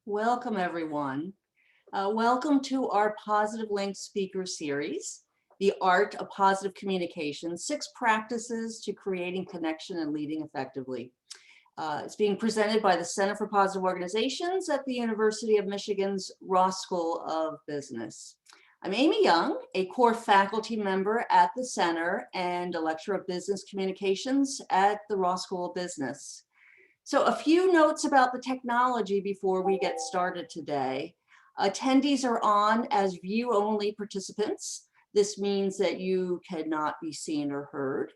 Welcome, everyone. Welcome to our Positive Link speaker series, The Art of Positive Communication, 6 Practices to Creating Connection and Leading Effectively. It's being presented by the Center for Positive Organizations at the University of Michigan's Ross School of Business. I'm Amy Young, a core faculty member at the center and a lecturer of business communications at the Ross School of Business. So a few notes about the technology before we get started today. Attendees are on as view-only participants. This means that you cannot be seen or heard.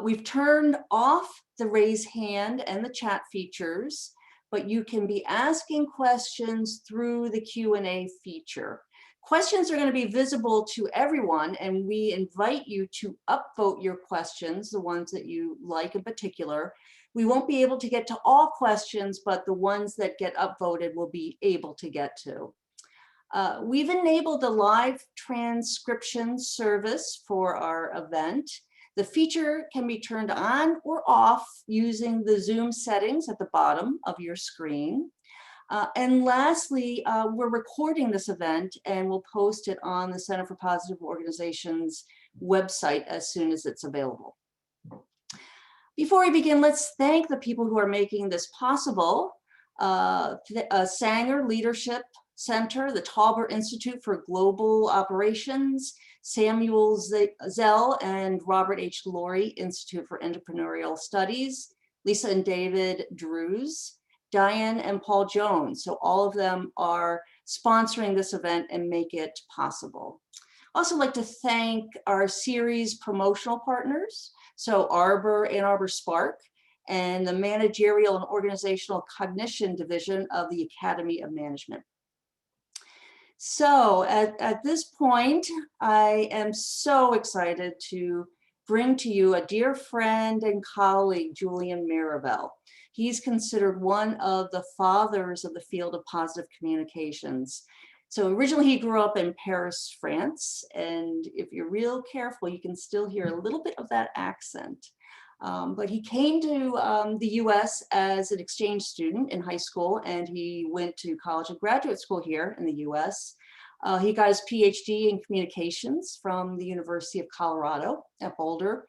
We've turned off the raise hand and the chat features, but you can be asking questions through the Q&A feature. Questions are going to be visible to everyone, and we invite you to upvote your questions, the ones that you like in particular. We won't be able to get to all questions, but the ones that get upvoted we'll be able to get to. We've enabled a live transcription service for our event. The feature can be turned on or off using the Zoom settings at the bottom of your screen. And lastly, we're recording this event and we'll post it on the Center for Positive Organizations website as soon as it's available. Before we begin, let's thank the people who are making this possible. Sanger Leadership Center, the Tauber Institute for Global Operations, Samuel Zell and Robert H. Laurie Institute for Entrepreneurial Studies, Lisa and David Drews, Diane and Paul Jones. So all of them are sponsoring this event and make it possible. Also like to thank our series promotional partners. So Ann Arbor Spark and the Managerial and Organizational Cognition Division of the Academy of Management. So at this point, I am so excited to bring to you a dear friend and colleague, Julian Marivelle. He's considered one of the fathers of the field of positive communications. So originally he grew up in Paris, France, and if you're real careful, you can still hear a little bit of that accent. But he came to the US as an exchange student in high school, and he went to college and graduate school here in the US. He got his PhD in communications from the University of Colorado at Boulder.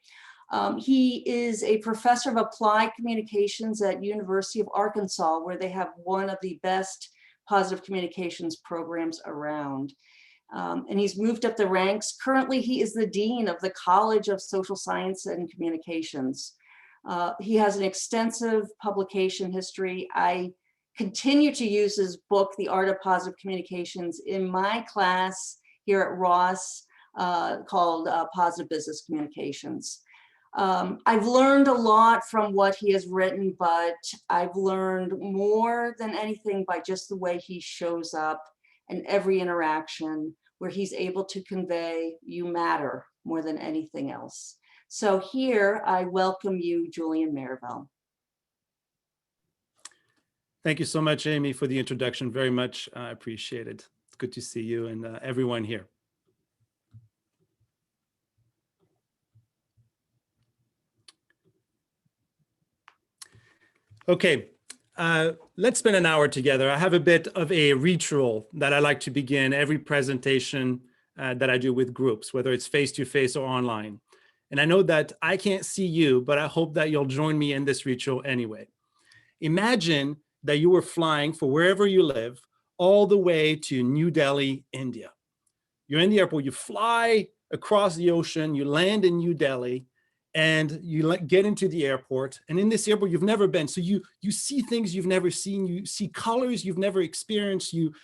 He is a professor of applied communications at University of Arkansas, where they have one of the best positive communications programs around. And he's moved up the ranks. Currently, he is the dean of the College of Social Science and Communications. He has an extensive publication history. I continue to use his book, The Art of Positive Communications, in my class here at Ross called Positive Business Communications. I've learned a lot from what he has written, but I've learned more than anything by just the way he shows up in every interaction, where he's able to convey you matter more than anything else. So here I welcome you, Julian Marivelle. Thank you so much, Amy, for the introduction. Very much appreciated. It's good to see you and everyone here. Okay, let's spend an hour together. I have a bit of a ritual that I like to begin every presentation that I do with groups, whether it's face-to-face or online. And I know that I can't see you, but I hope that you'll join me in this ritual anyway. Imagine that you were flying for wherever you live all the way to New Delhi, India. You're in the airport, you fly across the ocean, you land in New Delhi, and you get into the airport. And in this airport, you've never been. So you see things you've never seen. You see colors you've never experienced. You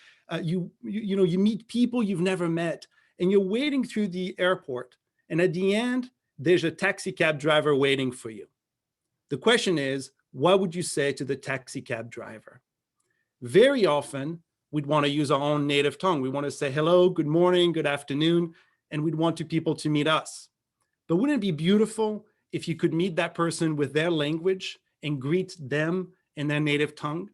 meet people you've never met. And you're waiting through the airport. And at the end, there's a taxi cab driver waiting for you. The question is, what would you say to the taxi cab driver? Very often, we'd want to use our own native tongue. We want to say hello, good morning, good afternoon, and we'd want people to meet us. But wouldn't it be beautiful if you could meet that person with their language and greet them in their native tongue?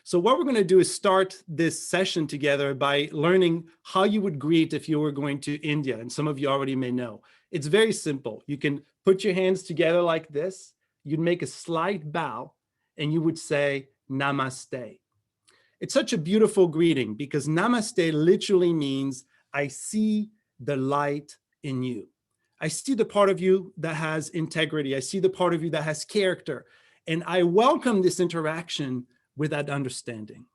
So what we're going to do is start this session together by learning how you would greet if you were going to India. And some of you already may know. It's very simple. You can put your hands together like this. You'd make a slight bow and you would say namaste. It's such a beautiful greeting because namaste literally means I see the light in you. I see the part of you that has integrity. I see the part of you that has character. And I welcome this interaction with that understanding.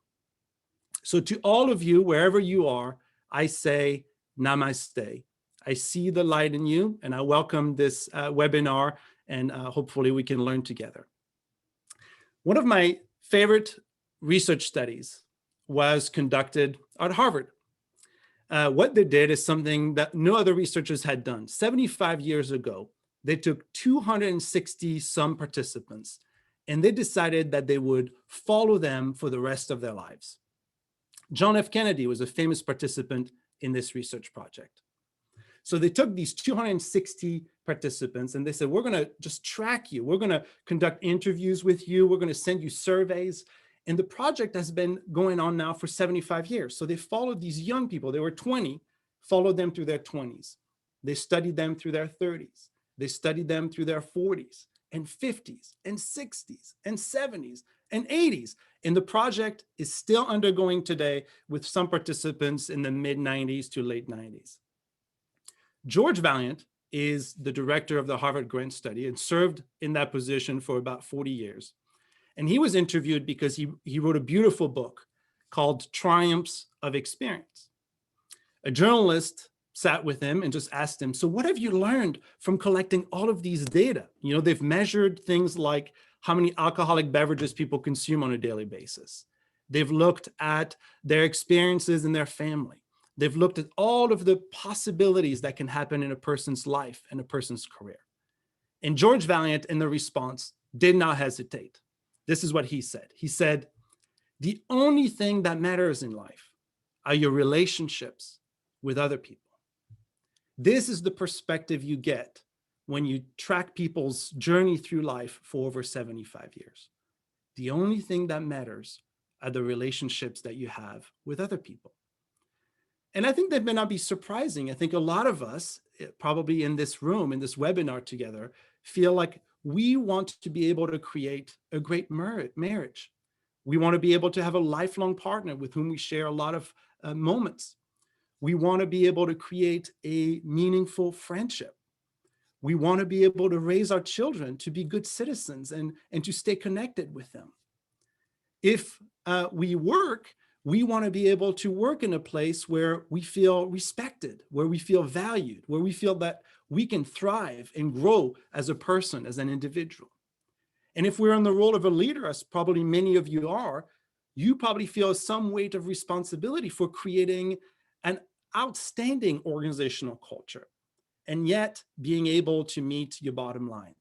So to all of you, wherever you are, I say namaste. I see the light in you, and I welcome this webinar, and hopefully we can learn together. One of my favorite research studies was conducted at Harvard. What they did is something that no other researchers had done. 75 years ago, they took 260 some participants, and they decided that they would follow them for the rest of their lives. John F. Kennedy was a famous participant in this research project. So they took these 260 participants and they said, we're going to just track you. We're going to conduct interviews with you. We're going to send you surveys. And the project has been going on now for 75 years. So they followed these young people. They were 20, followed them through their 20s. They studied them through their 30s. They studied them through their 40s and 50s and 60s and 70s and 80s. And the project is still undergoing today with some participants in the mid 90s to late 90s. George Vaillant is the director of the Harvard Grant Study and served in that position for about 40 years. And he was interviewed because he wrote a beautiful book called Triumphs of Experience. A journalist sat with him and just asked him, so what have you learned from collecting all of these data? You know, they've measured things like how many alcoholic beverages people consume on a daily basis. They've looked at their experiences in their family. They've looked at all of the possibilities that can happen in a person's life and a person's career. And George Vaillant, in the response, did not hesitate. This is what he said. He said, the only thing that matters in life are your relationships with other people. This is the perspective you get when you track people's journey through life for over 75 years. The only thing that matters are the relationships that you have with other people. And I think that may not be surprising. I think a lot of us, probably in this room, in this webinar together, feel like we want to be able to create a great marriage. We want to be able to have a lifelong partner with whom we share a lot of moments. We want to be able to create a meaningful friendship. We want to be able to raise our children to be good citizens and to stay connected with them. If we work, we want to be able to work in a place where we feel respected, where we feel valued, where we feel that we can thrive and grow as a person, as an individual. And if we're in the role of a leader, as probably many of you are, you probably feel some weight of responsibility for creating an outstanding organizational culture, and yet being able to meet your bottom line.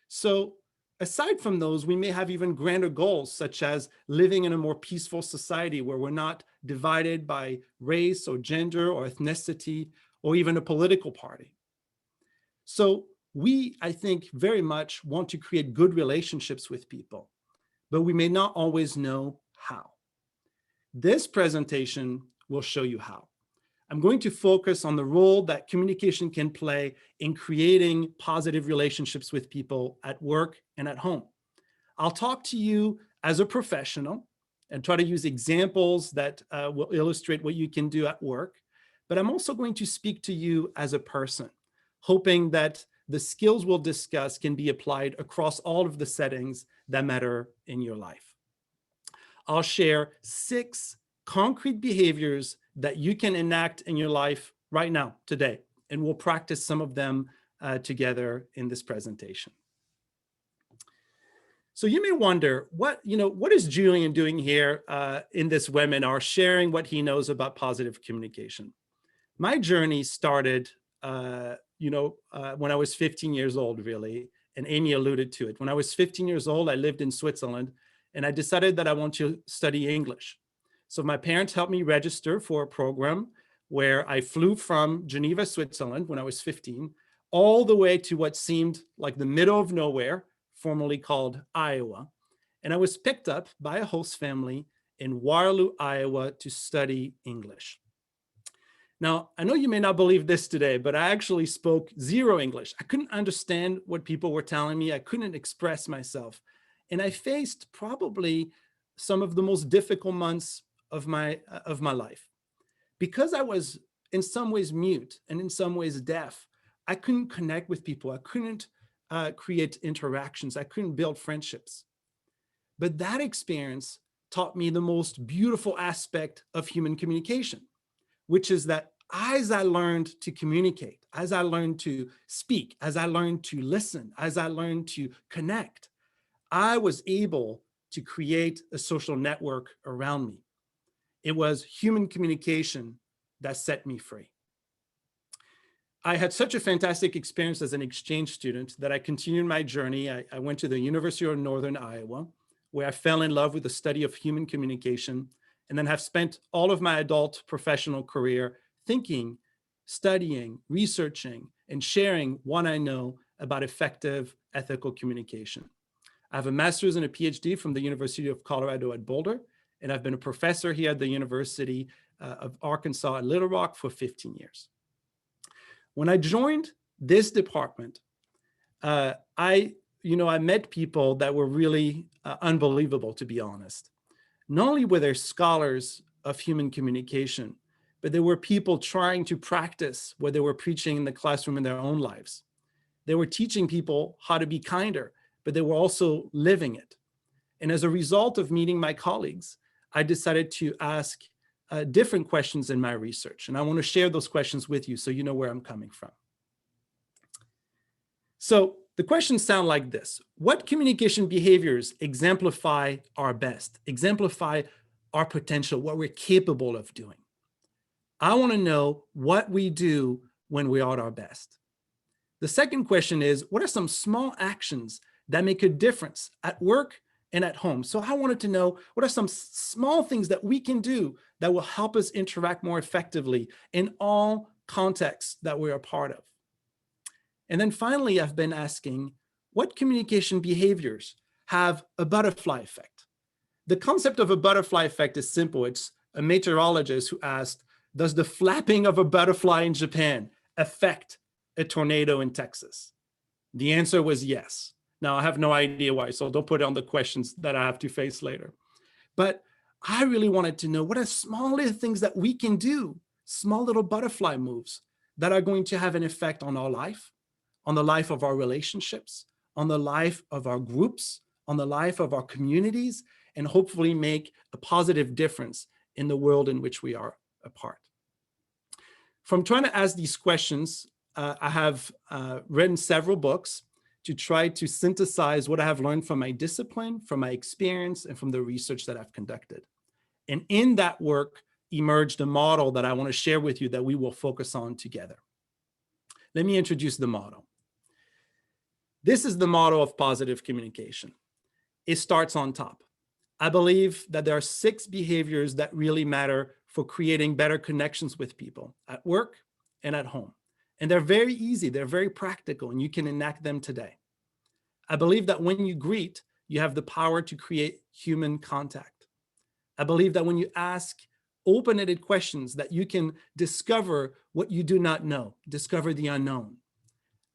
So aside from those, we may have even grander goals, such as living in a more peaceful society where we're not divided by race or gender or ethnicity or even a political party. So we, I think, very much want to create good relationships with people, but we may not always know how. This presentation will show you how. I'm going to focus on the role that communication can play in creating positive relationships with people at work and at home. I'll talk to you as a professional and try to use examples that will illustrate what you can do at work, but I'm also going to speak to you as a person, hoping that the skills we'll discuss can be applied across all of the settings that matter in your life. I'll share 6 concrete behaviors that you can enact in your life right now, today, and we'll practice some of them together in this presentation. So you may wonder, what is Julian doing here in this webinar, sharing what he knows about positive communication? My journey started, when I was 15 years old, really, and Amy alluded to it. When I was 15 years old, I lived in Switzerland, and I decided that I want to study English. So my parents helped me register for a program where I flew from Geneva, Switzerland, when I was 15, all the way to what seemed like the middle of nowhere, formerly called Iowa. And I was picked up by a host family in Waterloo, Iowa, to study English. Now, I know you may not believe this today, but I actually spoke 0 English. I couldn't understand what people were telling me. I couldn't express myself. And I faced probably some of the most difficult months of my life. Because I was in some ways mute and in some ways deaf, I couldn't connect with people. I couldn't create interactions. I couldn't build friendships. But that experience taught me the most beautiful aspect of human communication, which is that as I learned to communicate, as I learned to speak, as I learned to listen, as I learned to connect, I was able to create a social network around me. It was human communication that set me free. I had such a fantastic experience as an exchange student that I continued my journey. I went to the University of Northern Iowa, where I fell in love with the study of human communication, and then have spent all of my adult professional career thinking, studying, researching, and sharing what I know about effective ethical communication. I have a master's and a PhD from the University of Colorado at Boulder, and I've been a professor here at the University of Arkansas at Little Rock for 15 years. When I joined this department, I met people that were really unbelievable, to be honest. Not only were there scholars of human communication, but there were people trying to practice what they were preaching in the classroom in their own lives. They were teaching people how to be kinder, but they were also living it. And as a result of meeting my colleagues, I decided to ask different questions in my research. And I want to share those questions with you so you know where I'm coming from. So the questions sound like this. What communication behaviors exemplify our best, exemplify our potential, what we're capable of doing? I want to know what we do when we are at our best. The second question is, what are some small actions that make a difference at work and at home? So I wanted to know, what are some small things that we can do that will help us interact more effectively in all contexts that we're a part of? And then finally, I've been asking, what communication behaviors have a butterfly effect? The concept of a butterfly effect is simple. It's a meteorologist who asked, does the flapping of a butterfly in Japan affect a tornado in Texas? The answer was yes. Now, I have no idea why, so don't put it on the questions that I have to face later. But I really wanted to know, what are small little things that we can do, small little butterfly moves that are going to have an effect on our life, on the life of our relationships, on the life of our groups, on the life of our communities, and hopefully make a positive difference in the world in which we are a part. From trying to ask these questions, I have written several books to try to synthesize what I have learned from my discipline, from my experience, and from the research that I've conducted. And in that work emerged a model that I want to share with you that we will focus on together. Let me introduce the model. This is the model of positive communication. It starts on top. I believe that there are 6 behaviors that really matter for creating better connections with people at work and at home. And they're very easy, they're very practical, and you can enact them today. I believe that when you greet, you have the power to create human contact. I believe that when you ask open-ended questions, that you can discover what you do not know, discover the unknown.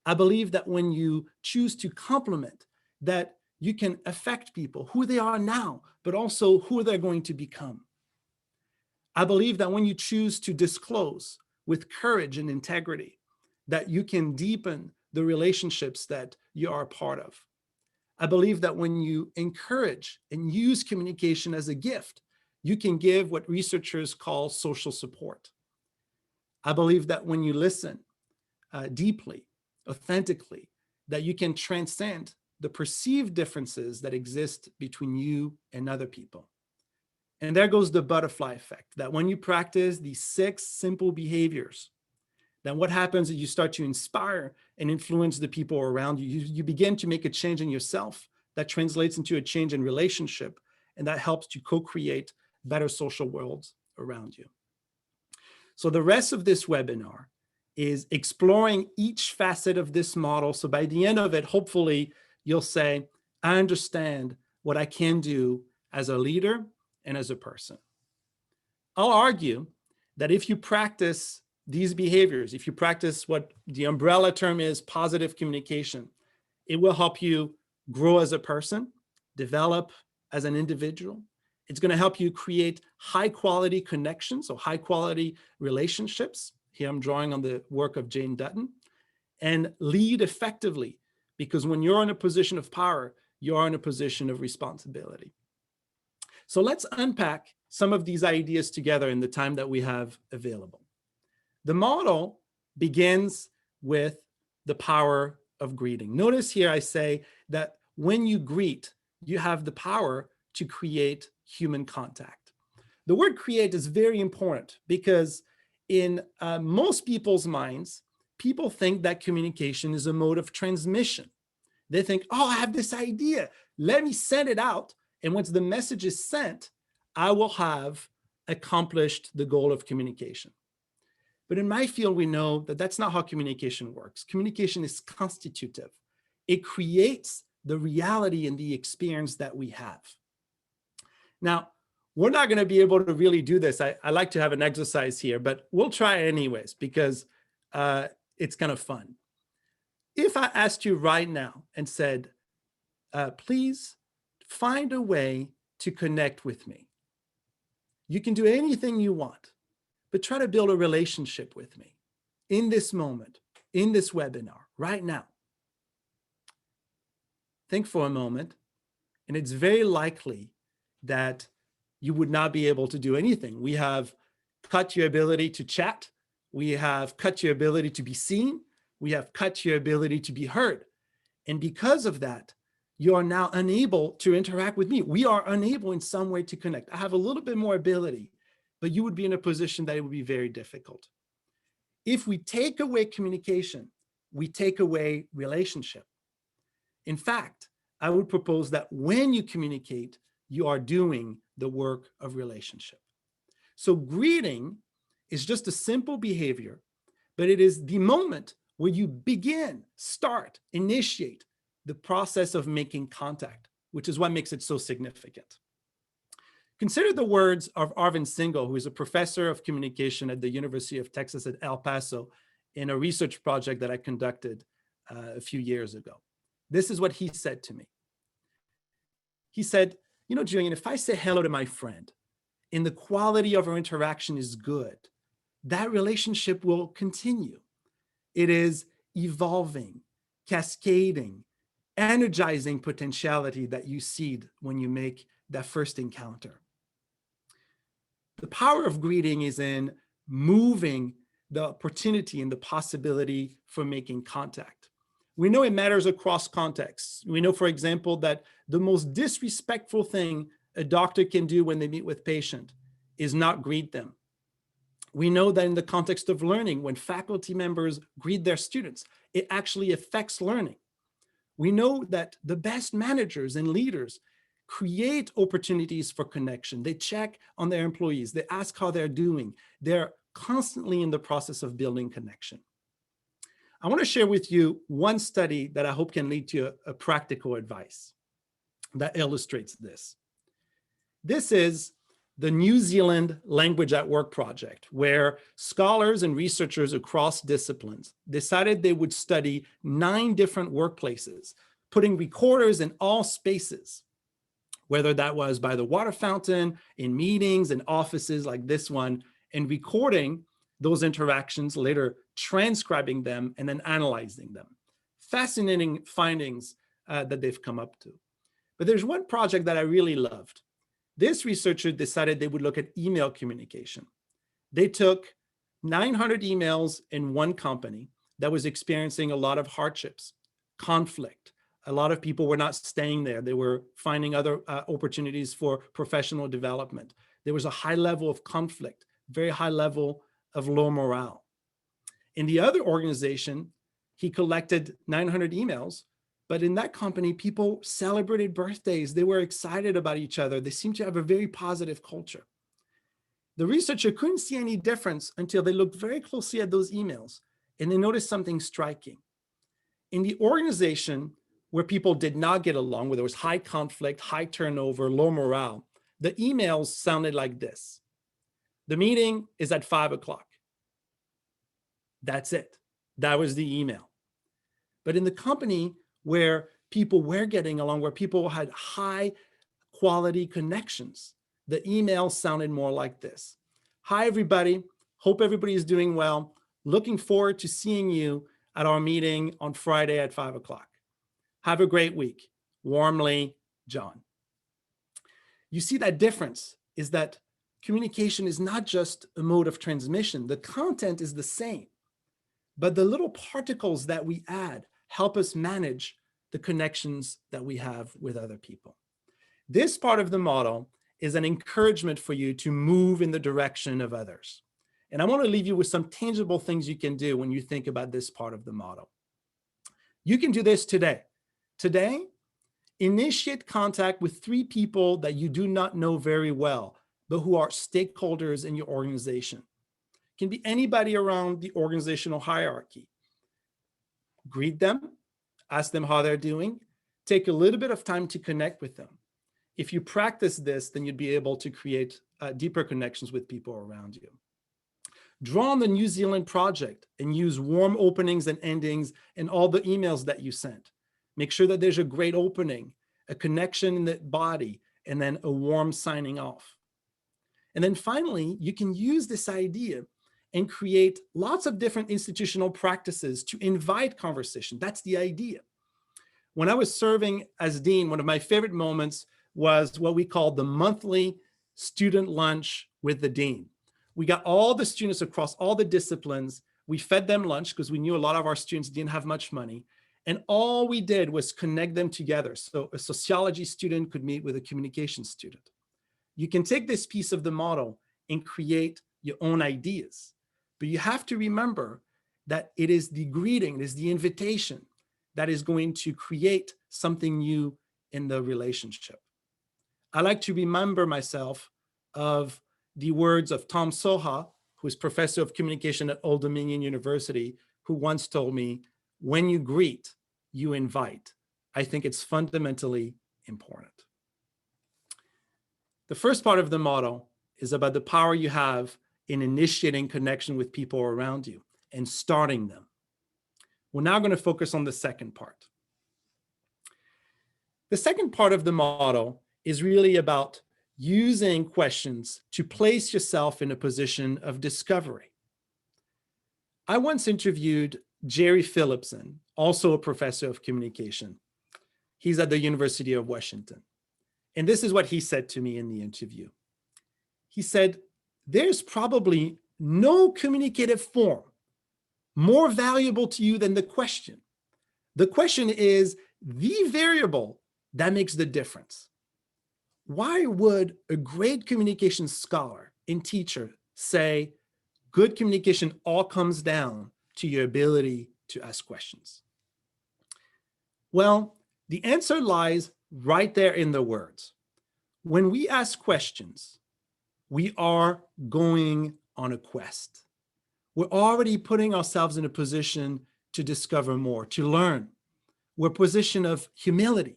I believe that when you choose to compliment, that you can affect people, who they are now, but also who they're going to become. I believe that when you choose to disclose with courage and integrity, that you can deepen the relationships that you are a part of. I believe that when you encourage and use communication as a gift, you can give what researchers call social support. I believe that when you listen deeply, authentically, that you can transcend the perceived differences that exist between you and other people. And there goes the butterfly effect, that when you practice these 6 simple behaviors, then what happens is you start to inspire and influence the people around you. You begin to make a change in yourself that translates into a change in relationship, and that helps to co-create better social worlds around you. So the rest of this webinar is exploring each facet of this model. So by the end of it, hopefully you'll say, I understand what I can do as a leader and as a person. I'll argue that if you practice these behaviors, if you practice what the umbrella term is positive communication, it will help you grow as a person, develop as an individual, It's going to help you create high quality connections or high quality relationships. Here I'm drawing on the work of Jane Dutton. And lead effectively, because when you're in a position of power, you're in a position of responsibility. So let's unpack some of these ideas together in the time that we have available. The model begins with the power of greeting. Notice here I say that when you greet, you have the power to create human contact. The word create is very important because in most people's minds, people think that communication is a mode of transmission. They think, oh, I have this idea. Let me send it out. And once the message is sent, I will have accomplished the goal of communication. But in my field, we know that that's not how communication works. Communication is constitutive. It creates the reality and the experience that we have. Now, we're not going to be able to really do this. I like to have an exercise here, but we'll try anyways because it's kind of fun. If I asked you right now and said, please find a way to connect with me. You can do anything you want, but try to build a relationship with me in this moment, in this webinar, right now. Think for a moment, and it's very likely that you would not be able to do anything. We have cut your ability to chat. We have cut your ability to be seen. We have cut your ability to be heard. And because of that, you are now unable to interact with me. We are unable in some way to connect. I have a little bit more ability, but you would be in a position that it would be very difficult. If we take away communication, we take away relationship. In fact, I would propose that when you communicate, you are doing the work of relationship. So greeting is just a simple behavior, but it is the moment where you begin, start, initiate the process of making contact, which is what makes it so significant. Consider the words of Arvind Singhal, who is a professor of communication at the University of Texas at El Paso in a research project that I conducted a few years ago. This is what he said to me. He said, you know, Julian, if I say hello to my friend and the quality of our interaction is good, that relationship will continue. It is evolving, cascading, energizing potentiality that you seed when you make that first encounter. The power of greeting is in moving the opportunity and the possibility for making contact. We know it matters across contexts. We know, for example, that the most disrespectful thing a doctor can do when they meet with patient is not greet them. We know that in the context of learning, when faculty members greet their students, it actually affects learning. We know that the best managers and leaders create opportunities for connection. They check on their employees. They ask how they're doing. They're constantly in the process of building connection. I want to share with you one study that I hope can lead to a practical advice that illustrates this. This is the New Zealand Language at Work project, where scholars and researchers across disciplines decided they would study 9 different workplaces, putting recorders in all spaces, whether that was by the water fountain, in meetings and offices like this one, and recording those interactions, later transcribing them and then analyzing them. Fascinating findings that they've come up to. But there's one project that I really loved. This researcher decided they would look at email communication. They took 900 emails in one company that was experiencing a lot of hardships, conflict. A lot of people were not staying there. They were finding other opportunities for professional development. There was a high level of conflict, very high level of low morale. In the other organization, he collected 900 emails, but in that company, people celebrated birthdays. They were excited about each other. They seemed to have a very positive culture. The researcher couldn't see any difference until they looked very closely at those emails, and they noticed something striking. In the organization where people did not get along, where there was high conflict, high turnover, low morale, the emails sounded like this. The meeting is at 5 o'clock. That's it. That was the email. But in the company where people were getting along, where people had high quality connections, the email sounded more like this. Hi, everybody. Hope everybody is doing well. Looking forward to seeing you at our meeting on Friday at 5 o'clock. Have a great week. Warmly, John. You see, that difference is that communication is not just a mode of transmission. The content is the same, but the little particles that we add help us manage the connections that we have with other people. This part of the model is an encouragement for you to move in the direction of others. And I want to leave you with some tangible things you can do when you think about this part of the model. You can do this today. Today, initiate contact with 3 people that you do not know very well, but who are stakeholders in your organization. It can be anybody around the organizational hierarchy. Greet them, ask them how they're doing, take a little bit of time to connect with them. If you practice this, then you'd be able to create deeper connections with people around you. Draw on the New Zealand project and use warm openings and endings in all the emails that you sent. Make sure that there's a great opening, a connection in the body, and then a warm signing off. And then finally, you can use this idea and create lots of different institutional practices to invite conversation. That's the idea. When I was serving as dean, one of my favorite moments was what we called the monthly student lunch with the dean. We got all the students across all the disciplines. We fed them lunch because we knew a lot of our students didn't have much money. And all we did was connect them together. So a sociology student could meet with a communication student. You can take this piece of the model and create your own ideas. But you have to remember that it is the greeting, it is the invitation that is going to create something new in the relationship. I like to remember myself of the words of Tom Soha, who is professor of communication at Old Dominion University, who once told me, when you greet, you invite. I think it's fundamentally important. The first part of the model is about the power you have in initiating connection with people around you and starting them. We're now going to focus on the second part. The second part of the model is really about using questions to place yourself in a position of discovery. I once interviewed Jerry Phillipson, also a professor of communication. He's at the University of Washington. And this is what he said to me in the interview. He said, there's probably no communicative form more valuable to you than the question. The question is the variable that makes the difference. Why would a great communication scholar and teacher say good communication all comes down to your ability to ask questions? Well, the answer lies right there in the words. When we ask questions, we are going on a quest. We're already putting ourselves in a position to discover more, to learn. We're a position of humility.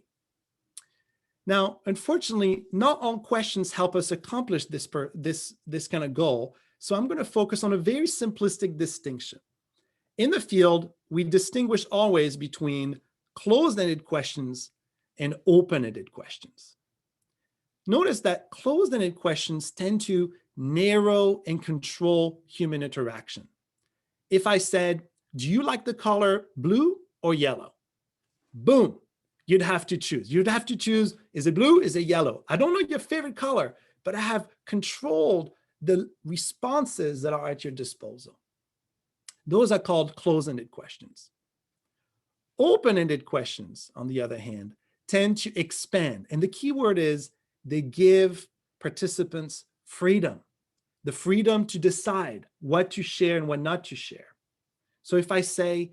Now, unfortunately, not all questions help us accomplish this kind of goal. So I'm going to focus on a very simplistic distinction. In the field, we distinguish always between closed-ended questions and open-ended questions. Notice that closed-ended questions tend to narrow and control human interaction. If I said, do you like the color blue or yellow? Boom, you'd have to choose. You'd have to choose, is it blue, is it yellow? I don't know your favorite color, but I have controlled the responses that are at your disposal. Those are called closed-ended questions. Open-ended questions, on the other hand, tend to expand. And the key word is they give participants freedom, the freedom to decide what to share and what not to share. So if I say,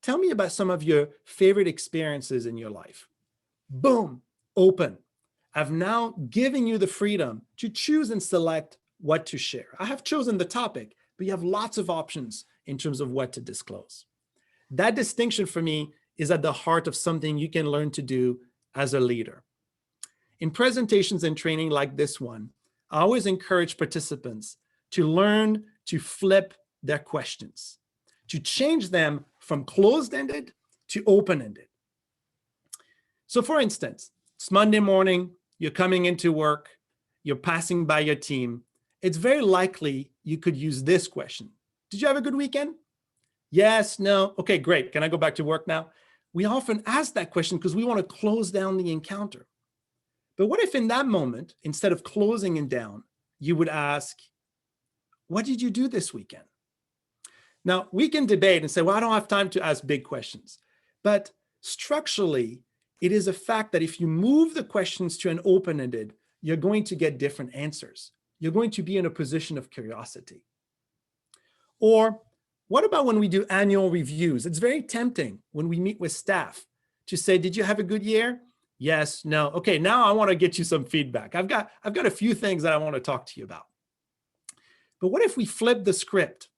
tell me about some of your favorite experiences in your life. Boom, open. I've now given you the freedom to choose and select what to share. I have chosen the topic, but you have lots of options in terms of what to disclose. That distinction for me is at the heart of something you can learn to do as a leader. In presentations and training like this one, I always encourage participants to learn to flip their questions, to change them from closed-ended to open-ended. So for instance, it's Monday morning, you're coming into work, you're passing by your team, it's very likely you could use this question. Did you have a good weekend? Yes, no. Okay, great. Can I go back to work now? We often ask that question because we want to close down the encounter. But what if in that moment, instead of closing it down, you would ask, what did you do this weekend? Now, we can debate and say, well, I don't have time to ask big questions. But structurally, it is a fact that if you move the questions to an open-ended, you're going to get different answers. You're going to be in a position of curiosity. Or what about when we do annual reviews? It's very tempting when we meet with staff to say, did you have a good year? Yes, no. Okay, now I want to get you some feedback. I've got a few things that I want to talk to you about. But what if we flip the script?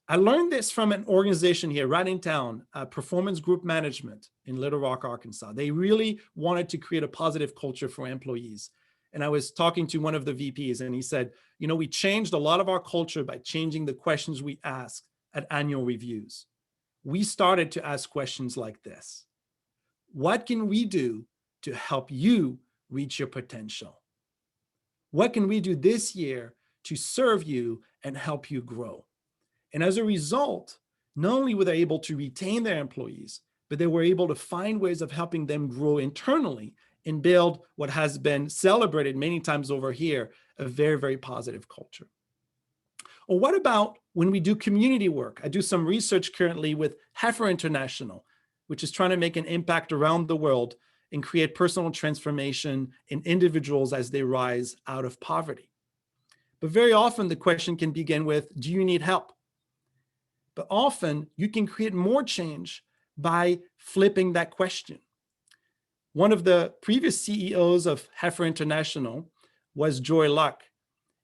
I learned this from an organization here right in town, Performance Group Management in Little Rock, Arkansas. They really wanted to create a positive culture for employees. And I was talking to one of the VPs and he said, we changed a lot of our culture by changing the questions we ask at annual reviews. We started to ask questions like this. What can we do to help you reach your potential? What can we do this year to serve you and help you grow? And as a result, not only were they able to retain their employees, but they were able to find ways of helping them grow internally and build what has been celebrated many times over here, a very, very positive culture. Or what about when we do community work? I do some research currently with Heifer International, which is trying to make an impact around the world and create personal transformation in individuals as they rise out of poverty. But very often the question can begin with, do you need help? But often you can create more change by flipping that question. One of the previous CEOs of Heifer International was Joy Luck.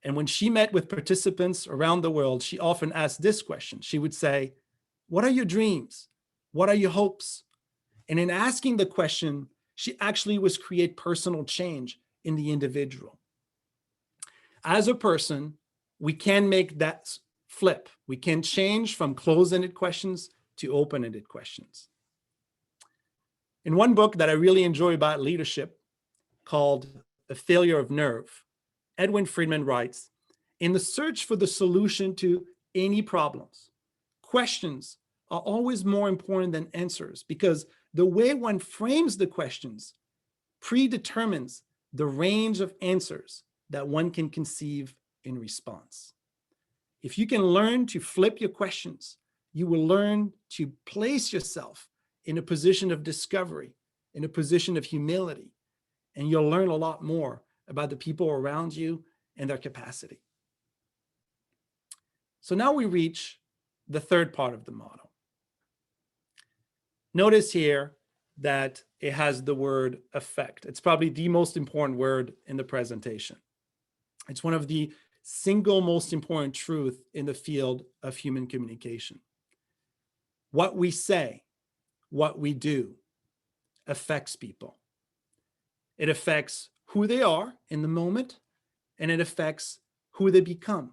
And when she met with participants around the world, she often asked this question. She would say, what are your dreams? What are your hopes? And in asking the question, she actually was create personal change in the individual. As a person, we can make that flip. We can change from closed-ended questions to open-ended questions. In one book that I really enjoy about leadership called A Failure of Nerve, Edwin Friedman writes, in the search for the solution to any problems, questions are always more important than answers because the way one frames the questions predetermines the range of answers that one can conceive in response. If you can learn to flip your questions, you will learn to place yourself in a position of discovery, in a position of humility, and you'll learn a lot more about the people around you and their capacity. So now we reach the third part of the model. Notice here that it has the word effect. It's probably the most important word in the presentation. It's one of the single most important truth in the field of human communication. What we say, what we do affects people. It affects who they are in the moment, and it affects who they become.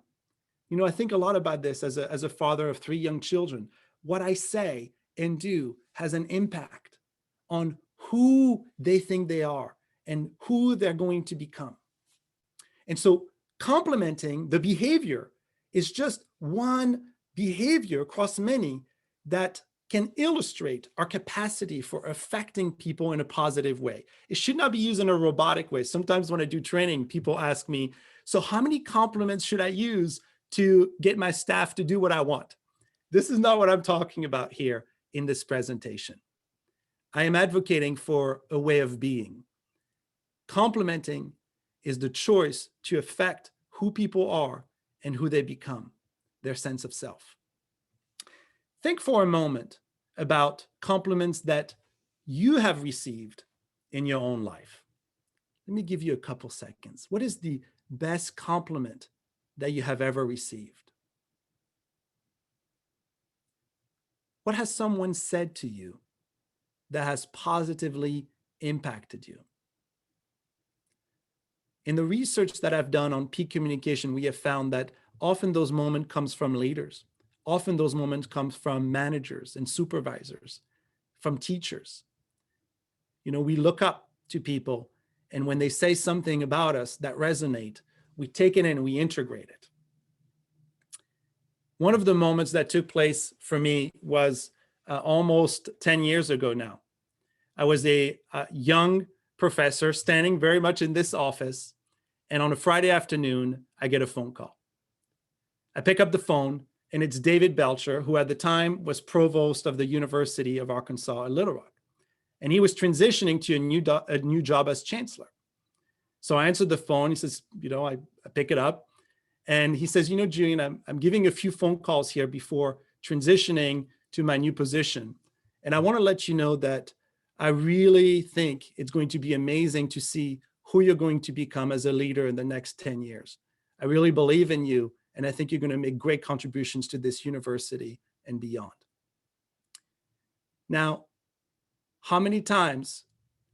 I think a lot about this as a father of 3 young children. What I say and do has an impact on who they think they are and who they're going to become. And so complementing the behavior is just one behavior across many that can illustrate our capacity for affecting people in a positive way. It should not be used in a robotic way. Sometimes when I do training, people ask me, so how many compliments should I use to get my staff to do what I want? This is not what I'm talking about here in this presentation. I am advocating for a way of being. Complimenting is the choice to affect who people are and who they become, their sense of self. Think for a moment about compliments that you have received in your own life. Let me give you a couple seconds. What is the best compliment that you have ever received? What has someone said to you that has positively impacted you? In the research that I've done on peak communication, we have found that often those moments comes from leaders. Often those moments come from managers and supervisors, from teachers. We look up to people And when they say something about us that resonate, we take it in and we integrate it. One of the moments that took place for me was almost 10 years ago now. I was a young professor standing very much in this office. And on a Friday afternoon, I get a phone call. I pick up the phone, and it's David Belcher, who at the time was provost of the University of Arkansas at Little Rock. And he was transitioning to a new job as chancellor. So I answered the phone. He says, I pick it up. And he says, Julian, I'm giving a few phone calls here before transitioning to my new position. And I want to let you know that I really think it's going to be amazing to see who you're going to become as a leader in the next 10 years. I really believe in you, and I think you're going to make great contributions to this university and beyond. Now, how many times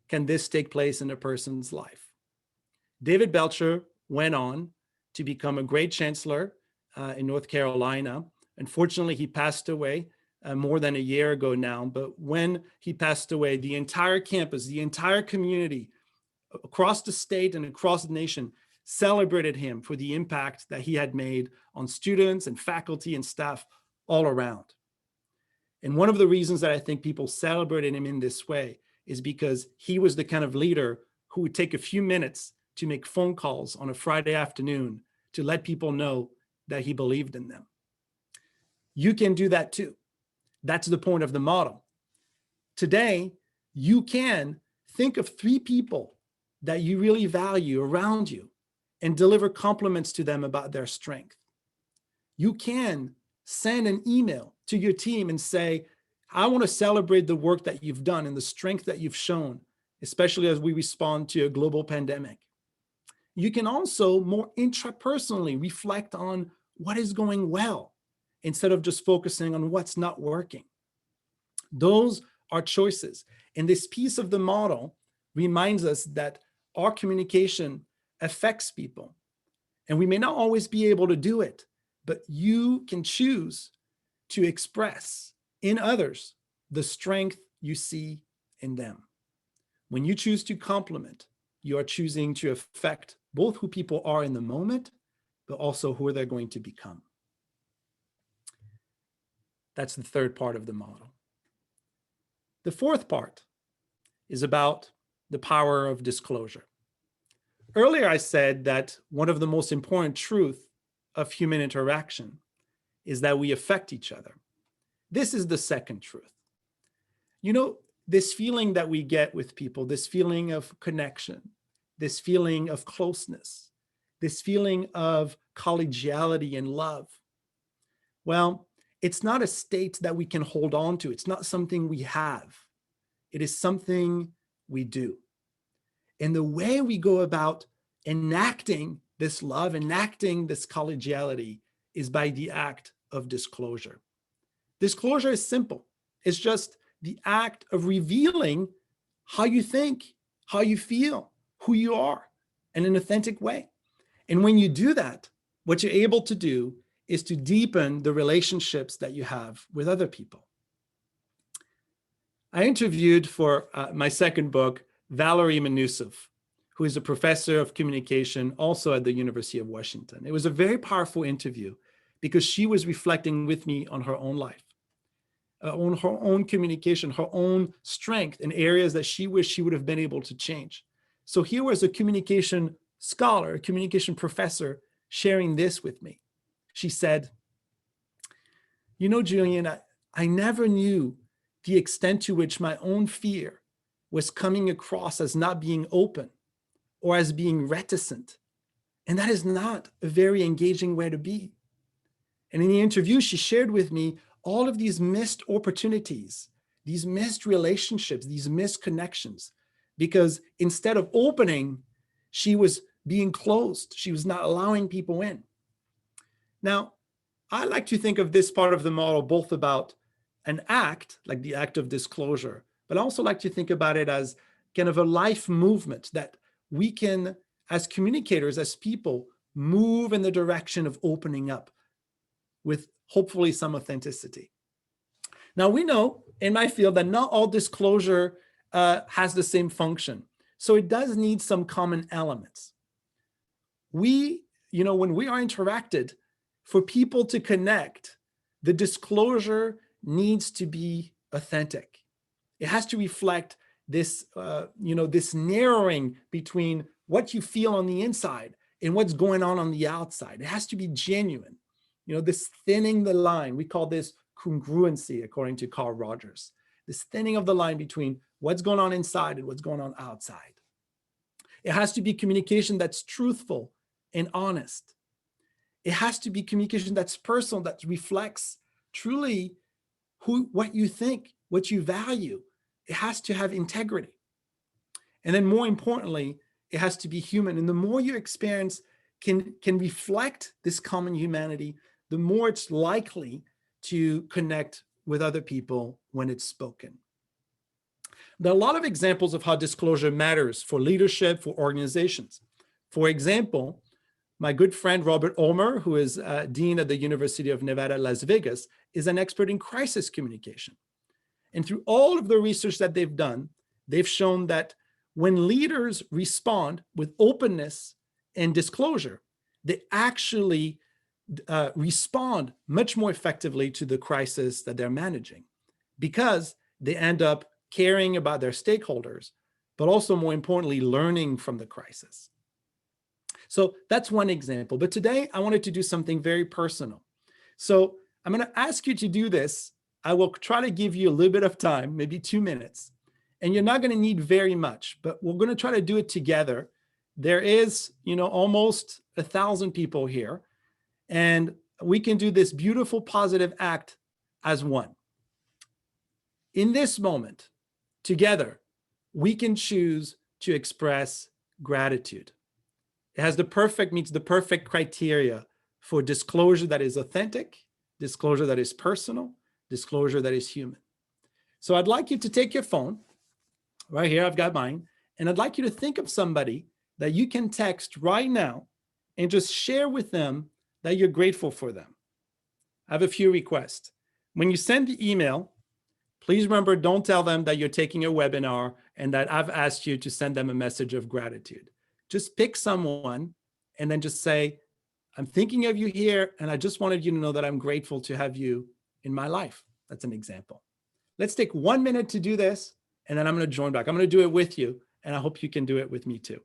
can this take place in a person's life? David Belcher went on to become a great chancellor in North Carolina. Unfortunately, he passed away more than a year ago now. But when he passed away, the entire campus, the entire community across the state and across the nation celebrated him for the impact that he had made on students and faculty and staff all around. And one of the reasons that I think people celebrated him in this way is because he was the kind of leader who would take a few minutes to make phone calls on a Friday afternoon to let people know that he believed in them. You can do that too. That's the point of the model. Today, you can think of 3 people that you really value around you and deliver compliments to them about their strength. You can send an email to your team and say, I want to celebrate the work that you've done and the strength that you've shown, especially as we respond to a global pandemic. You can also more intrapersonally reflect on what is going well instead of just focusing on what's not working. Those are choices. And this piece of the model reminds us that our communication affects people. And we may not always be able to do it, but you can choose to express in others the strength you see in them. When you choose to compliment, you are choosing to affect both who people are in the moment, but also who they're going to become. That's the third part of the model. The fourth part is about the power of disclosure. Earlier, I said that one of the most important truths of human interaction is that we affect each other. This is the second truth. This feeling that we get with people, this feeling of connection, this feeling of closeness, this feeling of collegiality and love. Well, it's not a state that we can hold on to. It's not something we have. It is something we do. And the way we go about enacting this love, enacting this collegiality, is by the act of disclosure. Disclosure is simple. It's just the act of revealing how you think, how you feel, who you are in an authentic way. And when you do that, what you're able to do is to deepen the relationships that you have with other people. I interviewed for my second book, Valerie Manusov, who is a professor of communication also at the University of Washington. It was a very powerful interview because she was reflecting with me on her own life, on her own communication, her own strength in areas that she wished she would have been able to change. So here was a communication scholar, a communication professor sharing this with me. She said, Julian, I never knew the extent to which my own fear was coming across as not being open or as being reticent. And that is not a very engaging way to be. And in the interview, she shared with me all of these missed opportunities, these missed relationships, these missed connections, because instead of opening, she was being closed. She was not allowing people in. Now, I like to think of this part of the model both about an act, like the act of disclosure, but I also like to think about it as kind of a life movement that we can, as communicators, as people, move in the direction of opening up with hopefully some authenticity. Now, we know in my field that not all disclosure has the same function. So it does need some common elements. We, when we are interacted, for people to connect, the disclosure needs to be authentic. It has to reflect this, this narrowing between what you feel on the inside and what's going on the outside. It has to be genuine. This thinning the line, we call this congruency, according to Carl Rogers. This thinning of the line between what's going on inside and what's going on outside. It has to be communication that's truthful and honest. It has to be communication that's personal, that reflects truly what you think, what you value. It has to have integrity. And then more importantly, it has to be human. And the more your experience can reflect this common humanity, the more it's likely to connect with other people when it's spoken. There are a lot of examples of how disclosure matters for leadership, for organizations. For example, my good friend Robert Ulmer, who is Dean at the University of Nevada, Las Vegas, is an expert in crisis communication. And through all of the research that they've done, they've shown that when leaders respond with openness and disclosure, they actually respond much more effectively to the crisis that they're managing, because they end up caring about their stakeholders, but also more importantly, learning from the crisis. So that's one example. But today I wanted to do something very personal. So I'm going to ask you to do this. I will try to give you a little bit of time, maybe 2 minutes, and you're not going to need very much, but we're going to try to do it together. There is, almost 1,000 people here, and we can do this beautiful positive act as one. In this moment, together, we can choose to express gratitude. It meets the perfect criteria for disclosure that is authentic, disclosure that is personal, disclosure that is human. So I'd like you to take your phone, right here, I've got mine, and I'd like you to think of somebody that you can text right now and just share with them that you're grateful for them. I have a few requests. When you send the email, please remember, don't tell them that you're taking a webinar and that I've asked you to send them a message of gratitude. Just pick someone and then just say, I'm thinking of you here, and I just wanted you to know that I'm grateful to have you in my life. That's an example. Let's take 1 minute to do this, and then I'm going to join back. I'm going to do it with you, and I hope you can do it with me too.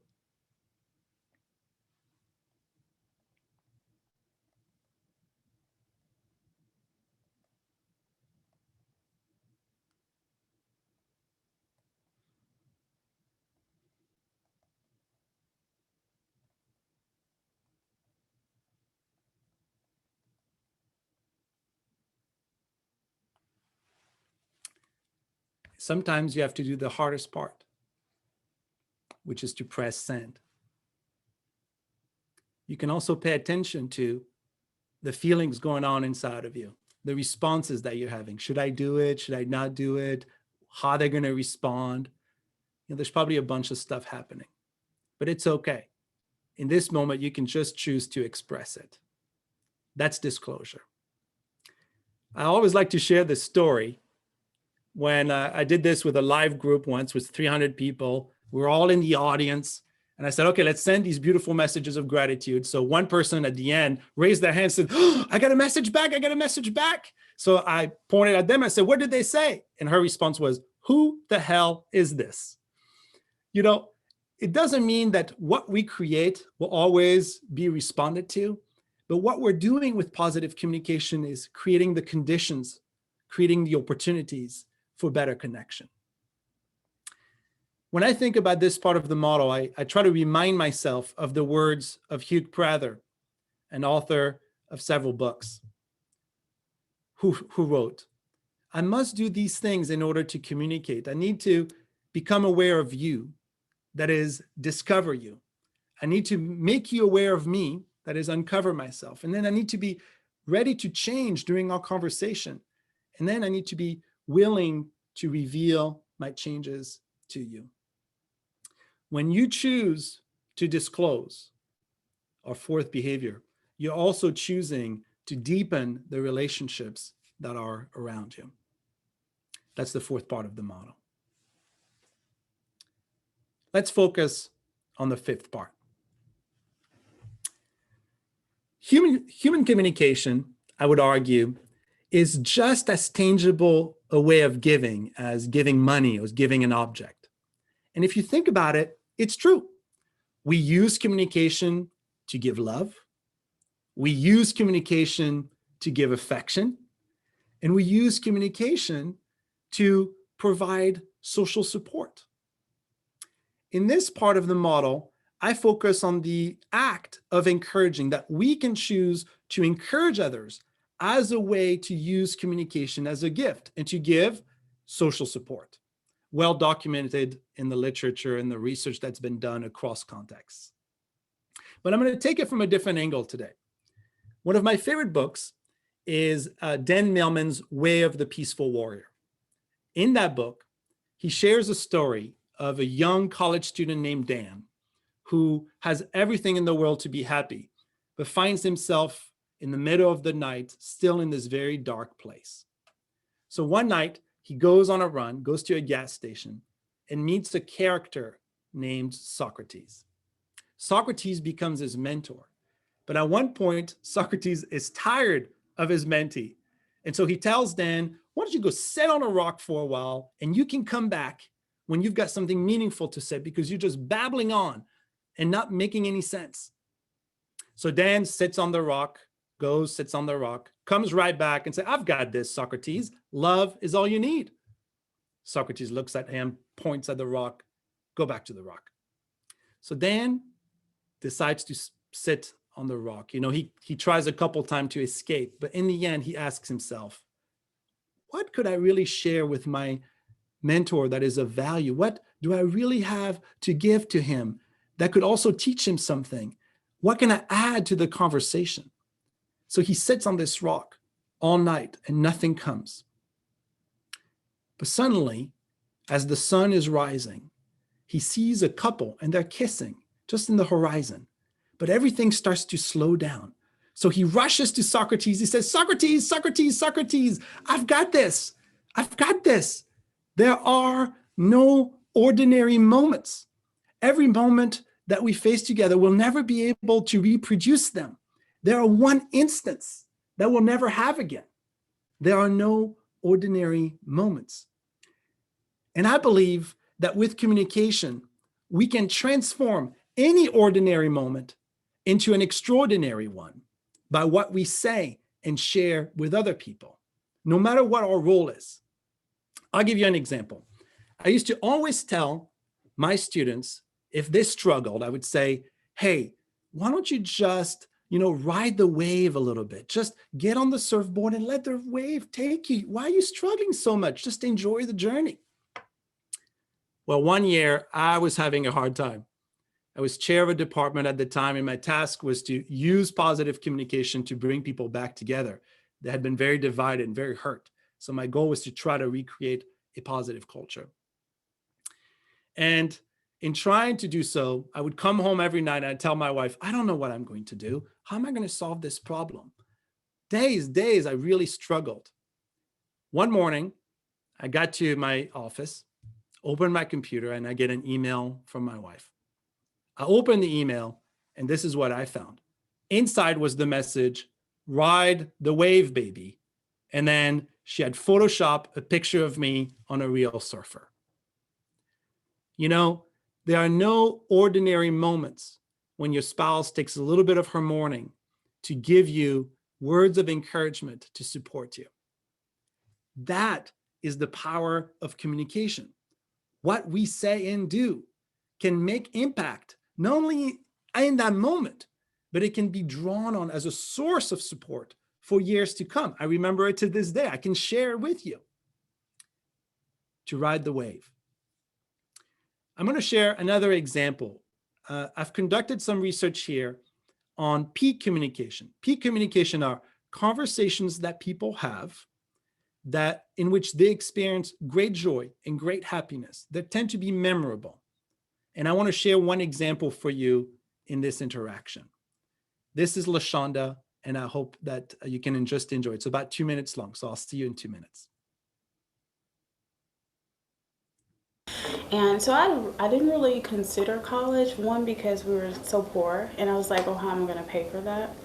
Sometimes you have to do the hardest part, which is to press send. You can also pay attention to the feelings going on inside of you, the responses that you're having. Should I do it? Should I not do it? How they're going to respond? There's probably a bunch of stuff happening, but it's okay. In this moment, you can just choose to express it. That's disclosure. I always like to share this story. When I did this with a live group once with 300 people, we're all in the audience. And I said, okay, let's send these beautiful messages of gratitude. So one person at the end raised their hand and said, oh, I got a message back. I got a message back. So I pointed at them. I said, what did they say? And her response was, who the hell is this? It doesn't mean that what we create will always be responded to. But what we're doing with positive communication is creating the conditions, creating the opportunities for better connection. When I think about this part of the model, I try to remind myself of the words of Hugh Prather, an author of several books, who wrote, I must do these things in order to communicate. I need to become aware of you, that is, discover you. I need to make you aware of me, that is, uncover myself. And then I need to be ready to change during our conversation. And then I need to be willing to reveal my changes to you. When you choose to disclose, our fourth behavior, you're also choosing to deepen the relationships that are around you. That's the fourth part of the model. Let's focus on the fifth part. Human communication, I would argue, is just as tangible a way of giving as giving money or as giving an object. And if you think about it, it's true. We use communication to give love. We use communication to give affection. And we use communication to provide social support. In this part of the model, I focus on the act of encouraging, that we can choose to encourage others as a way to use communication as a gift and to give social support, well documented in the literature and the research that's been done across contexts. But I'm going to take it from a different angle today. One of my favorite books is Dan Millman's Way of the Peaceful Warrior. In that book, he shares a story of a young college student named Dan who has everything in the world to be happy, but finds himself in the middle of the night, still in this very dark place. So one night, he goes on a run, goes to a gas station, and meets a character named Socrates. Socrates becomes his mentor. But at one point, Socrates is tired of his mentee. And so he tells Dan, why don't you go sit on a rock for a while, and you can come back when you've got something meaningful to say, because you're just babbling on and not making any sense. So Dan sits on the rock, goes, sits on the rock, comes right back and says, I've got this, Socrates. Love is all you need. Socrates looks at him, points at the rock, go back to the rock. So Dan decides to sit on the rock. You know, he tries a couple times to escape, but in the end, he asks himself, what could I really share with my mentor that is of value? What do I really have to give to him that could also teach him something? What can I add to the conversation? So he sits on this rock all night and nothing comes. But suddenly, as the sun is rising, he sees a couple and they're kissing just in the horizon. But everything starts to slow down. So he rushes to Socrates. He says, Socrates, Socrates, Socrates, I've got this. I've got this. There are no ordinary moments. Every moment that we face together, we'll never be able to reproduce them. There are one instance that we'll never have again. There are no ordinary moments. And I believe that with communication, we can transform any ordinary moment into an extraordinary one by what we say and share with other people, no matter what our role is. I'll give you an example. I used to always tell my students, if they struggled, I would say, hey, why don't you just, ride the wave a little bit. Just get on the surfboard and let the wave take you. Why are you struggling so much? Just enjoy the journey. Well, one year I was having a hard time. I was chair of a department at the time, and my task was to use positive communication to bring people back together. They had been very divided and very hurt. So my goal was to try to recreate a positive culture. And in trying to do so, I would come home every night and I'd tell my wife, I don't know what I'm going to do. How am I going to solve this problem? Days, I really struggled. One morning, I got to my office, opened my computer, and I get an email from my wife. I opened the email, and this is what I found. Inside was the message, ride the wave, baby. And then she had photoshopped a picture of me on a real surfer. There are no ordinary moments when your spouse takes a little bit of her morning to give you words of encouragement to support you. That is the power of communication. What we say and do can make impact, not only in that moment, but it can be drawn on as a source of support for years to come. I remember it to this day. I can share it with you. To ride the wave. I'm going to share another example. I've conducted some research here on peak communication. Peak communication are conversations that people have in which they experience great joy and great happiness that tend to be memorable. And I want to share one example for you in this interaction. This is LaShonda, and I hope that you can just enjoy it. It's about 2 minutes long, so I'll see you in 2 minutes. And so I didn't really consider college, one, because we were so poor, and I was like, oh, how am I going to pay for that?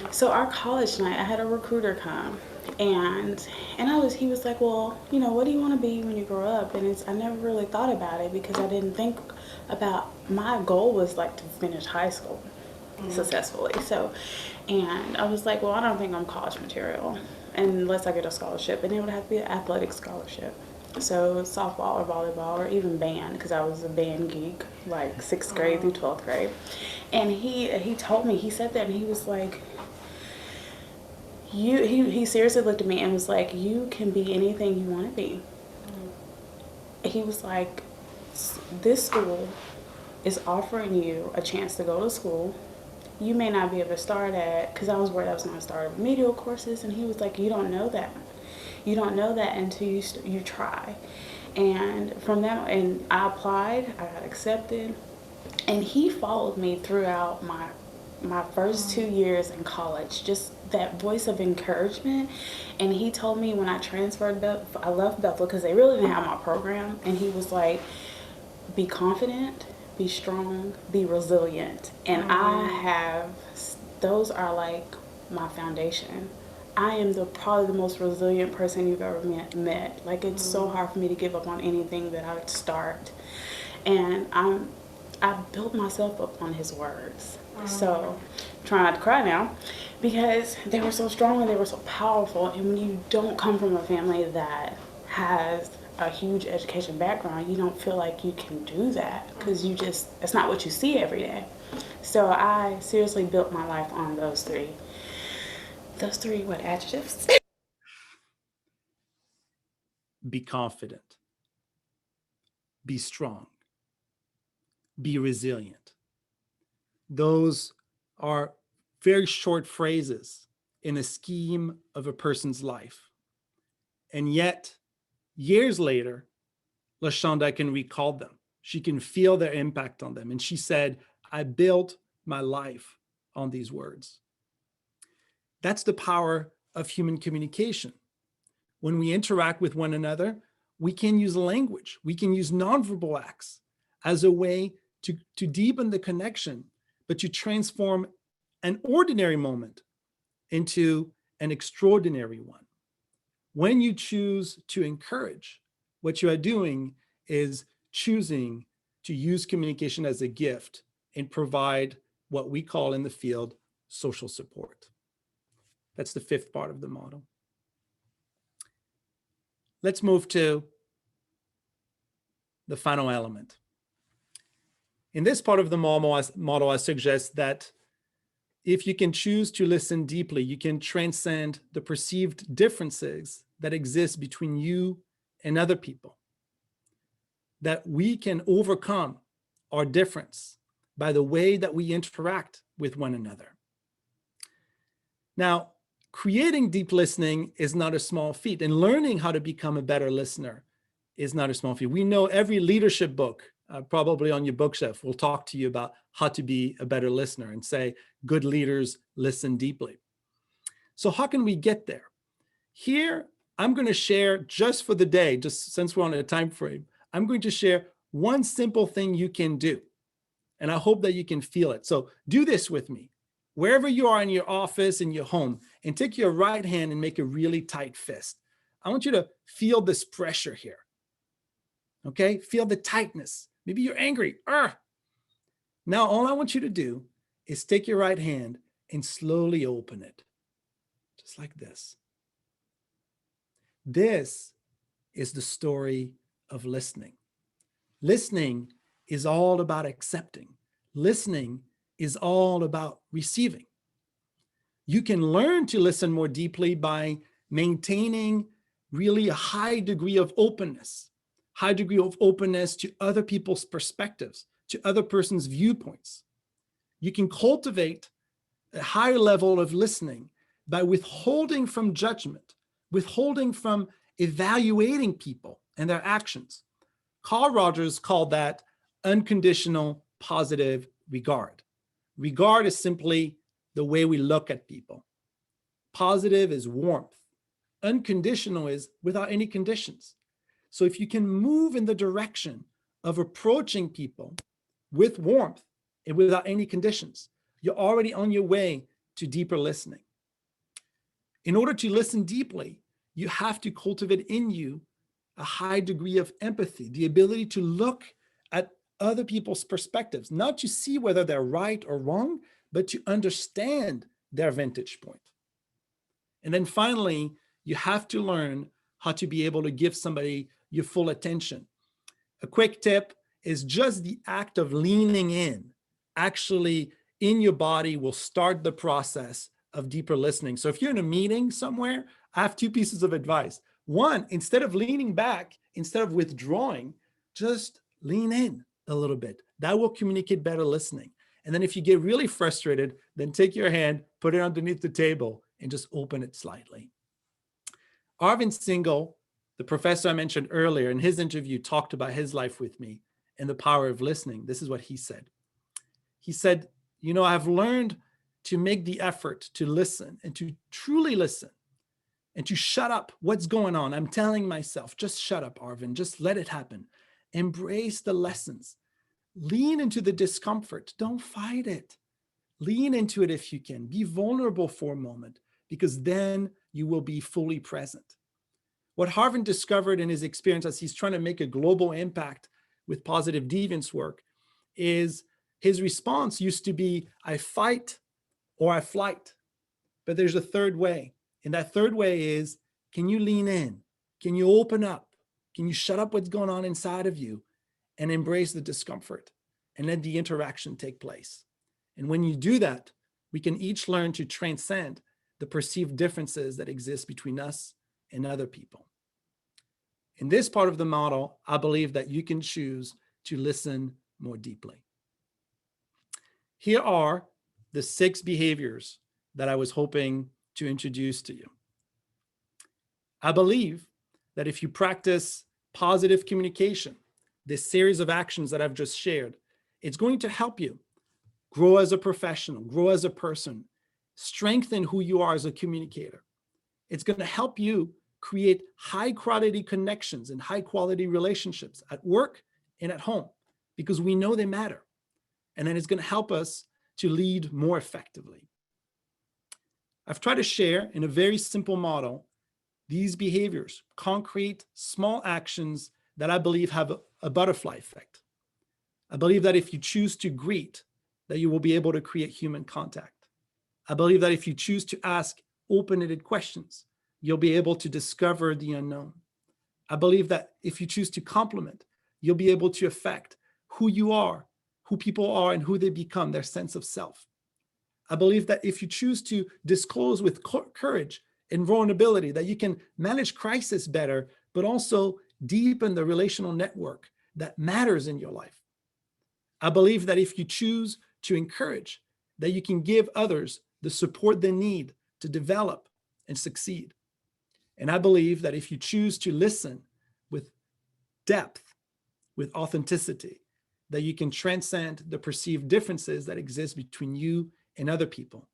So our college night, I had a recruiter come, and he was like, well, what do you want to be when you grow up? And I never really thought about it because I didn't think about, my goal was like to finish high school successfully. So, and I was like, well, I don't think I'm college material unless I get a scholarship, and it would have to be an athletic scholarship. So softball or volleyball or even band, because I was a band geek, like sixth grade through 12th grade. And he told me, he said that, and he was like, he seriously looked at me and was like, you can be anything you want to be. He was like, this school is offering you a chance to go to school. You may not be able to start at, because I was worried I was going to start remedial courses, and he was like, you don't know that. You don't know that until you try. And from that, and I applied, I got accepted, and he followed me throughout my first 2 years in college, just that voice of encouragement. And he told me when I transferred, I left Bethel because they really didn't have my program, and he was like, be confident, be strong, be resilient. And those are like my foundation. I am probably the most resilient person you've ever met. Like, it's so hard for me to give up on anything that I would start. And I built myself up on his words. So, I'm trying not to cry now, because they were so strong and they were so powerful. And when you don't come from a family that has a huge education background, you don't feel like you can do that, because it's not what you see every day. So I seriously built my life on those three. What adjectives? Be confident, be strong, be resilient. Those are very short phrases in a scheme of a person's life. And yet, years later, LaShonda can recall them. She can feel their impact on them. And she said, I built my life on these words. That's the power of human communication. When we interact with one another, we can use language, we can use nonverbal acts as a way to deepen the connection, but to transform an ordinary moment into an extraordinary one. When you choose to encourage, what you are doing is choosing to use communication as a gift and provide what we call in the field social support. That's the fifth part of the model. Let's move to the final element. In this part of the model, I suggest that if you can choose to listen deeply, you can transcend the perceived differences that exist between you and other people. That we can overcome our difference by the way that we interact with one another. Now, creating deep listening is not a small feat, and learning how to become a better listener is not a small feat. We know every leadership book, probably on your bookshelf, will talk to you about how to be a better listener and say, good leaders listen deeply. So how can we get there? Here, I'm going to share, just for the day, just since we're on a time frame, I'm going to share one simple thing you can do. And I hope that you can feel it. So do this with me. Wherever you are in your office, in your home, and take your right hand and make a really tight fist. I want you to feel this pressure here. Okay, feel the tightness. Maybe you're angry. Now, all I want you to do is take your right hand and slowly open it, just like this. This is the story of listening. Listening is all about accepting. Listening is all about receiving. You can learn to listen more deeply by maintaining really a high degree of openness to other people's perspectives, to other person's viewpoints. You can cultivate a higher level of listening by withholding from judgment, withholding from evaluating people and their actions. Carl Rogers called that unconditional positive regard. Regard is simply the way we look at people. Positive is warmth. Unconditional is without any conditions. So if you can move in the direction of approaching people with warmth and without any conditions, you're already on your way to deeper listening. In order to listen deeply, you have to cultivate in you a high degree of empathy, the ability to look at other people's perspectives, not to see whether they're right or wrong, but to understand their vantage point. And then finally, you have to learn how to be able to give somebody your full attention. A quick tip is just the act of leaning in, actually in your body, will start the process of deeper listening. So if you're in a meeting somewhere, I have two pieces of advice. One, instead of leaning back, instead of withdrawing, just lean in a little bit. That will communicate better listening. And then if you get really frustrated, then take your hand, put it underneath the table, and just open it slightly. Arvind Singhal, the professor I mentioned earlier, in his interview talked about his life with me and the power of listening. This is what he said. He said, you know, I've learned to make the effort to listen and to truly listen and to shut up what's going on. I'm telling myself, just shut up, Arvind, just let it happen. Embrace the lessons. Lean into the discomfort. Don't fight it. Lean into it if you can. Be vulnerable for a moment, because then you will be fully present. What Harvin discovered in his experience as he's trying to make a global impact with positive deviance work is his response used to be, I fight or I flight. But there's a third way. And that third way is, can you lean in? Can you open up? Can you shut up what's going on inside of you and embrace the discomfort and let the interaction take place? And when you do that, we can each learn to transcend the perceived differences that exist between us and other people. In this part of the model, I believe that you can choose to listen more deeply. Here are the 6 behaviors that I was hoping to introduce to you. I believe that if you practice positive communication, this series of actions that I've just shared, it's going to help you grow as a professional, grow as a person, strengthen who you are as a communicator. It's going to help you create high quality connections and high quality relationships at work and at home, because we know they matter. And then it's going to help us to lead more effectively. I've tried to share in a very simple model these behaviors, concrete, small actions that I believe have a butterfly effect. I believe that if you choose to greet, that you will be able to create human contact. I believe that if you choose to ask open-ended questions, you'll be able to discover the unknown. I believe that if you choose to compliment, you'll be able to affect who you are, who people are, and who they become, their sense of self. I believe that if you choose to disclose with courage and vulnerability, that you can manage crisis better, but also deepen the relational network that matters in your life. I believe that if you choose to encourage, that you can give others the support they need to develop and succeed. And I believe that if you choose to listen with depth, with authenticity, that you can transcend the perceived differences that exist between you and other people.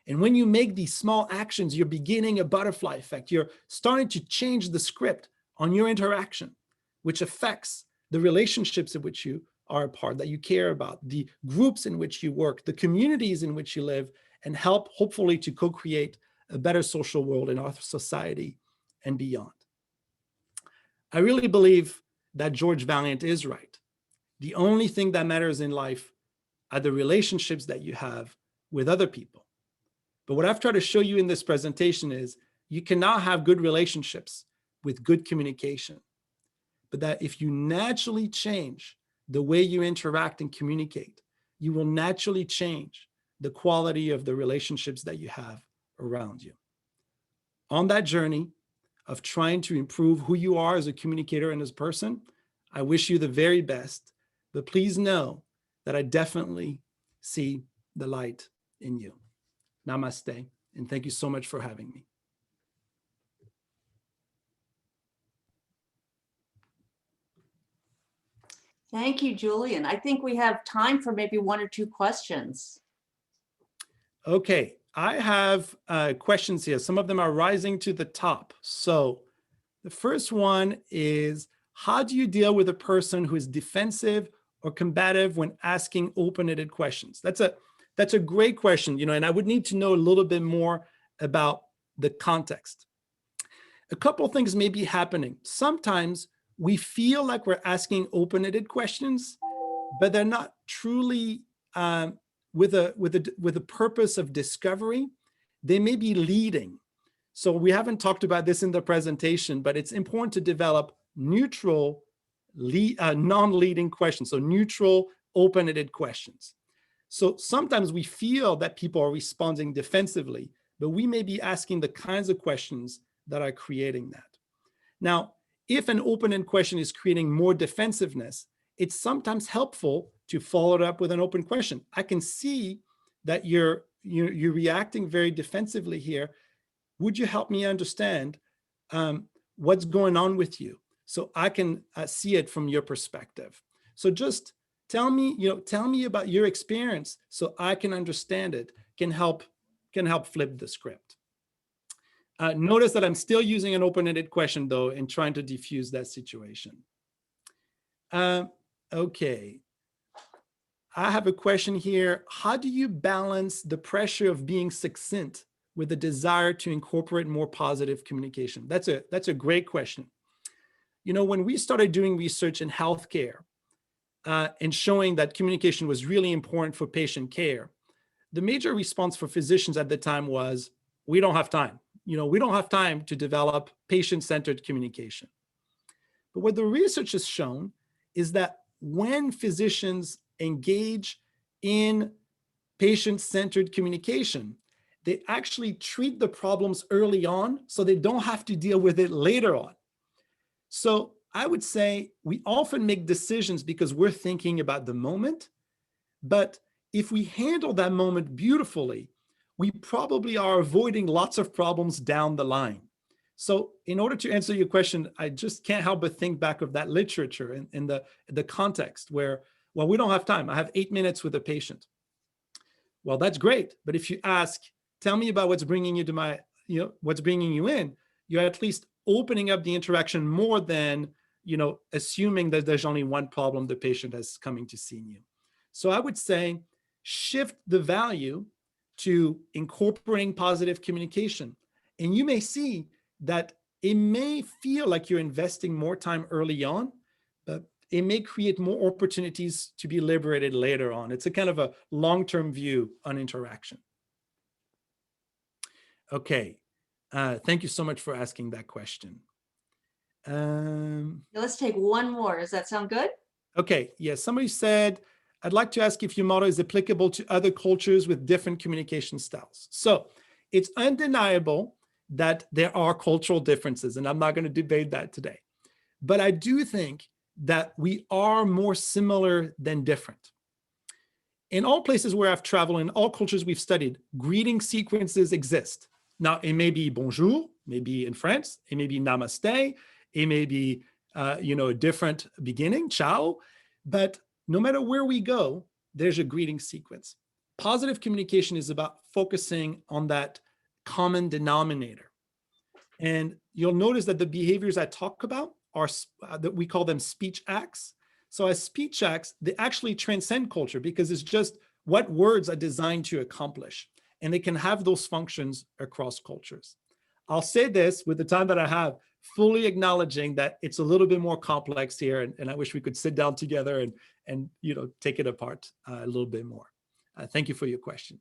And when you make these small actions, you're beginning a butterfly effect. You're starting to change the script on your interaction, which affects the relationships in which you are a part, that you care about, the groups in which you work, the communities in which you live, and help hopefully to co-create a better social world in our society and beyond. I really believe that George Valiant is right. The only thing that matters in life are the relationships that you have with other people. But what I've tried to show you in this presentation is you cannot have good relationships with good communication, but that if you naturally change the way you interact and communicate, you will naturally change the quality of the relationships that you have around you. On that journey of trying to improve who you are as a communicator and as a person, I wish you the very best, but please know that I definitely see the light in you. Namaste, and thank you so much for having me. Thank you, Julian. I think we have time for maybe 1 or 2 questions. Okay, I have questions here. Some of them are rising to the top. So the first one is, How do you deal with a person who is defensive or combative when asking open-ended questions? That's a great question, and I would need to know a little bit more about the context. A couple things may be happening. Sometimes we feel like we're asking open-ended questions, but they're not truly with a purpose of discovery. They may be leading. So we haven't talked about this in the presentation, but it's important to develop neutral, non-leading questions. So neutral, open-ended questions. So sometimes we feel that people are responding defensively, but we may be asking the kinds of questions that are creating that. Now, if an open-ended question is creating more defensiveness, it's sometimes helpful to follow it up with an open question. I can see that you're reacting very defensively here. Would you help me understand what's going on with you so I can see it from your perspective? So just tell me about your experience so I can understand it, can help flip the script. Notice that I'm still using an open-ended question though, and trying to diffuse that situation. Okay. I have a question here. How do you balance the pressure of being succinct with the desire to incorporate more positive communication? That's a great question. When we started doing research in healthcare and showing that communication was really important for patient care, the major response for physicians at the time was, we don't have time. We don't have time to develop patient-centered communication. But what the research has shown is that when physicians engage in patient-centered communication, they actually treat the problems early on so they don't have to deal with it later on. So I would say we often make decisions because we're thinking about the moment, but if we handle that moment beautifully, we probably are avoiding lots of problems down the line. So in order to answer your question, I just can't help but think back of that literature in the context where, well, we don't have time. I have 8 minutes with a patient. Well, that's great. But if you ask, tell me about what's bringing you to what's bringing you in, you're at least opening up the interaction more than, assuming that there's only one problem the patient has coming to see you. So I would say shift the value to incorporating positive communication. And you may see that it may feel like you're investing more time early on, but it may create more opportunities to be liberated later on. It's a kind of a long-term view on interaction. Okay, thank you so much for asking that question. Let's take one more. Does that sound good? Okay, yes, somebody said, I'd like to ask if your model is applicable to other cultures with different communication styles. So it's undeniable that there are cultural differences, and I'm not going to debate that today. But I do think that we are more similar than different. In all places where I've traveled, in all cultures we've studied, greeting sequences exist. Now, it may be bonjour, maybe in France, it may be namaste, it may be, a different beginning, ciao, but no matter where we go, there's a greeting sequence. Positive communication is about focusing on that common denominator. And you'll notice that the behaviors I talk about are that we call them speech acts. So as speech acts, they actually transcend culture because it's just what words are designed to accomplish. And they can have those functions across cultures. I'll say this with the time that I have, fully acknowledging that it's a little bit more complex here. And I wish we could sit down together and take it apart a little bit more. Thank you for your question.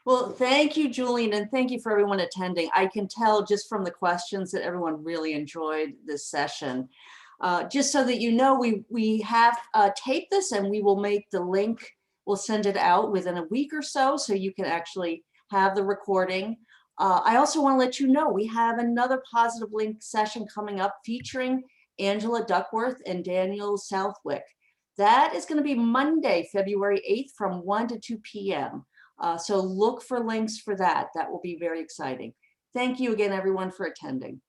Well, thank you, Julian, and thank you for everyone attending. I can tell just from the questions that everyone really enjoyed this session. Just so that you know, we have taped this and we will make the link, we'll send it out within a week or so you can actually have the recording. I also want to let you know we have another Positive Link session coming up featuring Angela Duckworth and Daniel Southwick. That is going to be Monday, February 8th from 1 to 2 p.m. So look for links for that. That will be very exciting. Thank you again, everyone, for attending.